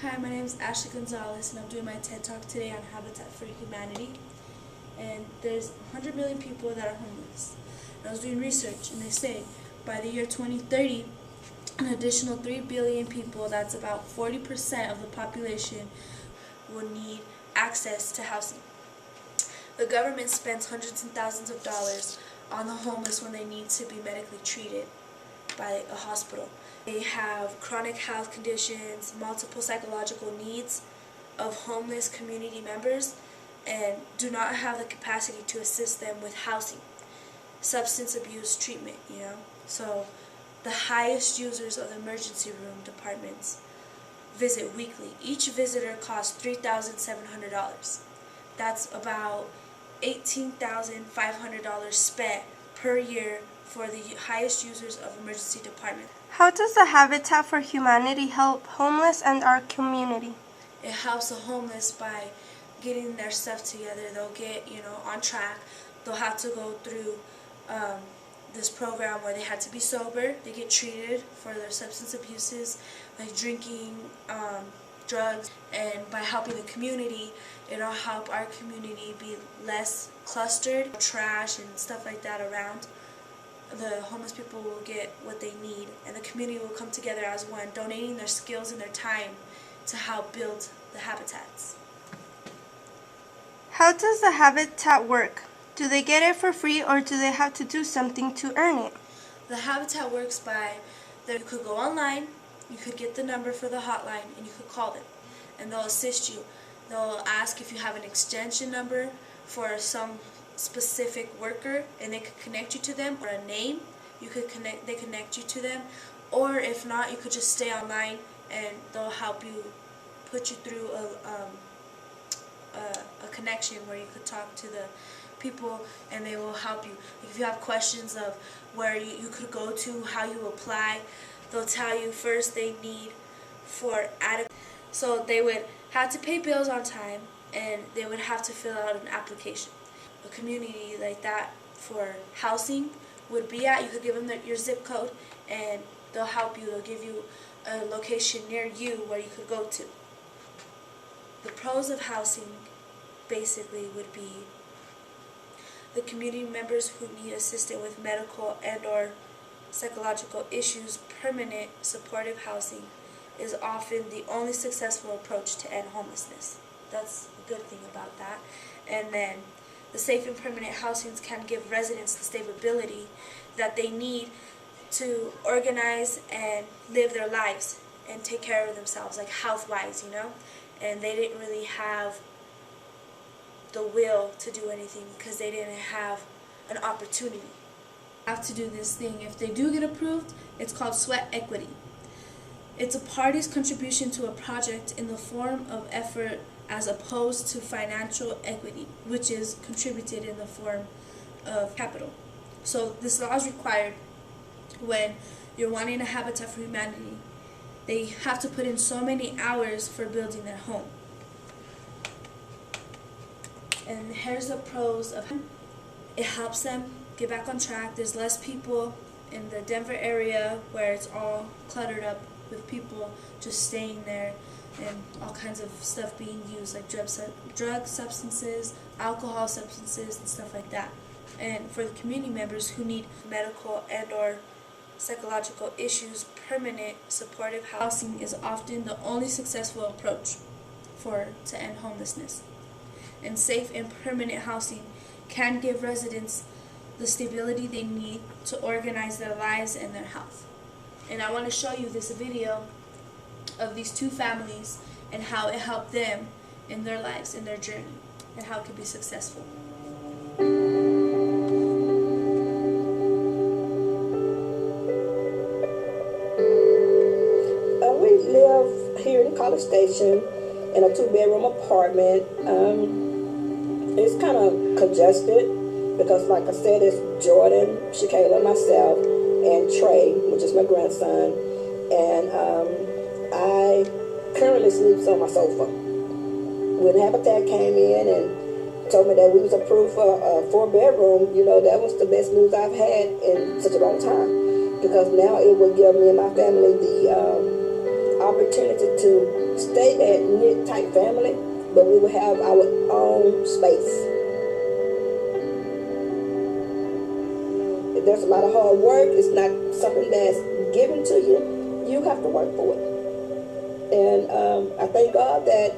Hi, my name is Ashley Gonzalez, and I'm doing my TED Talk today on Habitat for Humanity. And there's 100 million people that are homeless. And I was doing research, and they say by the year 2030, an additional 3 billion people, that's about 40% of the population, will need access to housing. The government spends hundreds and thousands of dollars on the homeless when they need to be medically treated by a hospital. They have chronic health conditions, multiple psychological needs of homeless community members, and do not have the capacity to assist them with housing, substance abuse treatment. So the highest users of the emergency room departments visit weekly. Each visitor costs $3,700. That's about $18,500 spent per year for the highest users of emergency departments. How does the Habitat for Humanity help homeless and our community? It helps the homeless by getting their stuff together. They'll get, on track. They'll have to go through this program where they had to be sober. They get treated for their substance abuses, like drinking, drugs, and by helping the community, it'll help our community be less clustered, trash and stuff like that around. The homeless people will get what they need, and the community will come together as one, donating their skills and their time to help build the habitats. How does the Habitat work? Do they get it for free, or do they have to do something to earn it? The Habitat works by that you could go online, you could get the number for the hotline, and you could call them, and they'll assist you. They'll ask if you have an extension number for some specific worker, and they could connect you to them, or a name, they connect you to them, or if not, you could just stay online and they'll help you, put you through a connection where you could talk to the people and they will help you. If you have questions of where you could go to, how you apply, they'll tell you first they need for adequate. So they would have to pay bills on time, and they would have to fill out an application. A community like that for housing would be at, you could give them your zip code and they'll help you. They'll give you a location near you where you could go to. The pros of housing basically would be the community members who need assistance with medical and or psychological issues. Permanent supportive housing is often the only successful approach to end homelessness. That's a good thing about that. And then the safe and permanent housings can give residents the stability that they need to organize and live their lives and take care of themselves, like health-wise, And they didn't really have the will to do anything because they didn't have an opportunity. Have to do this thing. If they do get approved, it's called sweat equity. It's a party's contribution to a project in the form of effort as opposed to financial equity, which is contributed in the form of capital. So this law is required when you're wanting a Habitat for Humanity. They have to put in so many hours for building their home. And here's the pros of it. It helps them get back on track. There's less people in the Denver area where it's all cluttered up with people just staying there, and all kinds of stuff being used, like drug substances, alcohol substances, and stuff like that. And for the community members who need medical and or psychological issues, permanent supportive housing is often the only successful approach to end homelessness. And safe and permanent housing can give residents the stability they need to organize their lives and their health. And I want to show you this video of these two families and how it helped them in their lives, in their journey, and how it could be successful. We live here in College Station in a 2-bedroom apartment. It's kind of congested because, like I said, it's Jordan, Shakayla, myself, and Trey, which is my grandson. And I currently sleep on my sofa. When Habitat came in and told me that we was approved for a 4-bedroom, that was the best news I've had in such a long time. Because now it will give me and my family the opportunity opportunity to stay that knit type family, but we will have our own space. If there's a lot of hard work, it's not something that's given to you. You have to work for it. And I thank God that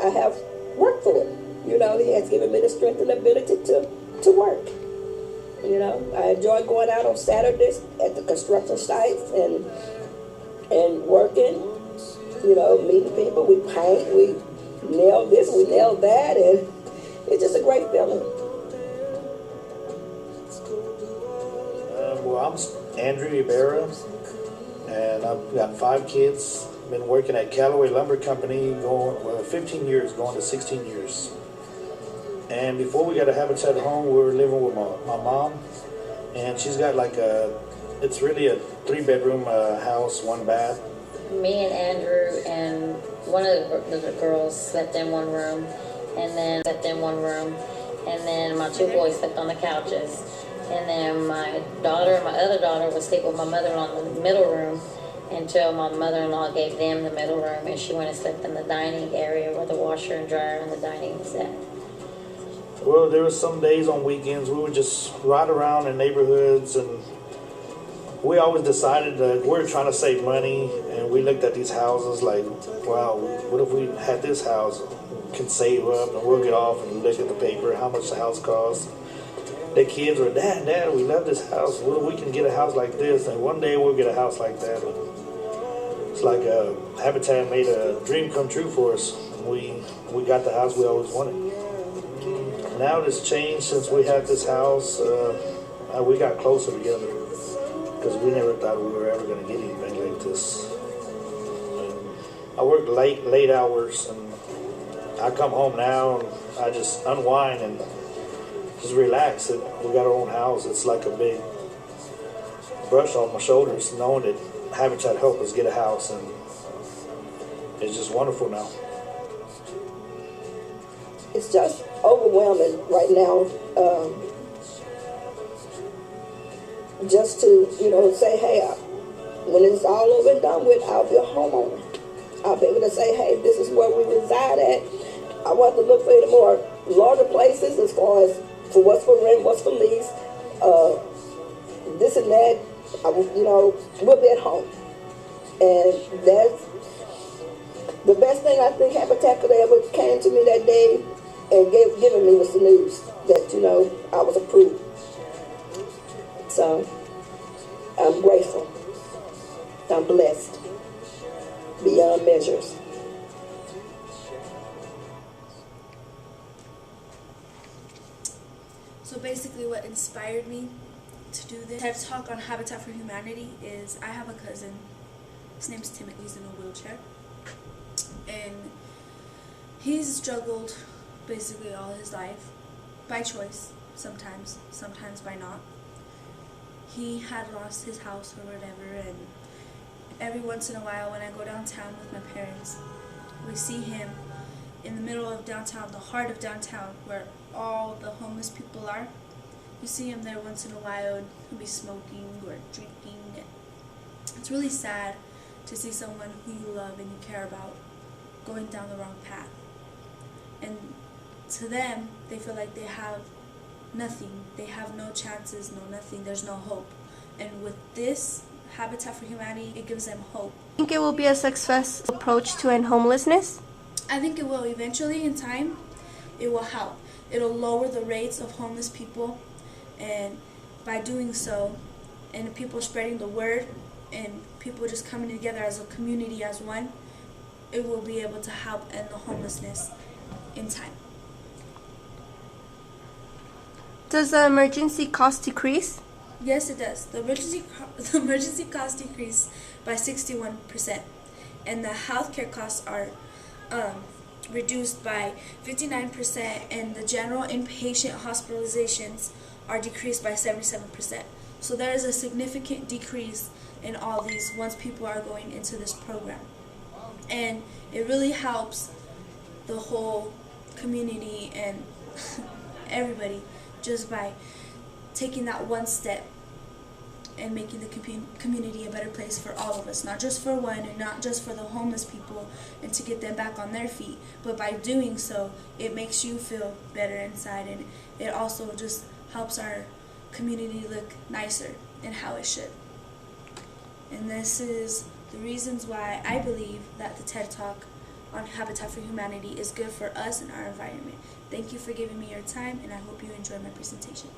I have worked for it. You know, He has given me the strength and ability to work. You know, I enjoy going out on Saturdays at the construction sites and working, you know, meeting people. We paint, we nail this, we nail that, and it's just a great feeling. Well, I'm Andrew Ibarra, and I've got 5 kids. Been working at Callaway Lumber Company 15 years, going to 16 years. And before we got a Habitat home, we were living with my mom, and she's got like it's really a 3-bedroom house, 1 bath. Me and Andrew and one of the girls slept in one room, and then my 2 boys slept on the couches, and then my other daughter would sleep with my mother-in-law in the middle room until my mother-in-law gave them the middle room, and she went and slept in the dining area where the washer and dryer and the dining is at. Well, there were some days on weekends we would just ride around in neighborhoods, and we always decided that we're trying to save money, and we looked at these houses like, wow, what if we had this house, can save up, and we'll get off and look at the paper, how much the house costs. The kids were, Dad, we love this house. What if we can get a house like this? And one day we'll get a house like that. It's like Habitat made a dream come true for us. We got the house we always wanted. Now it's changed since we had this house. We got closer together because we never thought we were ever going to get anything like this. I work late hours, and I come home now and I just unwind and just relax. We got our own house. It's like a big brush off my shoulders, knowing that Habitat helped us get a house, and it's just wonderful now. It's just overwhelming right now. Just to, you know, say, hey, when it's all over and done with, I'll be a homeowner. I'll be able to say, hey, this is where we reside at. I want to look for any more larger places as far as for what's for rent, what's for lease, this and that. You know, we'll be at home. And that's the best thing I think Habitat could ever came to me that day and given me was the news that, you know, I was approved. So I'm grateful. I'm blessed beyond measures. So basically what inspired me to do this TED Talk on Habitat for Humanity is I have a cousin. His name's Timothy. He's in a wheelchair. And he's struggled basically all his life by choice, sometimes by not. He had lost his house or whatever, and every once in a while when I go downtown with my parents, we see him in the middle of downtown, the heart of downtown, where all the homeless people are. You see him there once in a while, and he'll be smoking or drinking. It's really sad to see someone who you love and you care about going down the wrong path. And to them, they feel like they have nothing. They have no chances, no nothing. There's no hope. And with this Habitat for Humanity, it gives them hope. Think it will be a successful approach to end homelessness? I think it will. Eventually, in time, it will help. It'll lower the rates of homeless people, and by doing so, and people spreading the word, and people just coming together as a community, as one, it will be able to help end the homelessness in time. Does the emergency cost decrease? Yes, it does. The emergency costs decrease by 61%, and the healthcare costs are reduced by 59%, and the general inpatient hospitalizations are decreased by 77%. So there is a significant decrease in all these once people are going into this program. And it really helps the whole community and everybody just by taking that one step and making the community a better place for all of us, not just for one and not just for the homeless people and to get them back on their feet, but by doing so it makes you feel better inside, and it also just helps our community look nicer and how it should. And this is the reasons why I believe that the TED Talk on Habitat for Humanity is good for us and our environment. Thank you for giving me your time, and I hope you enjoy my presentation.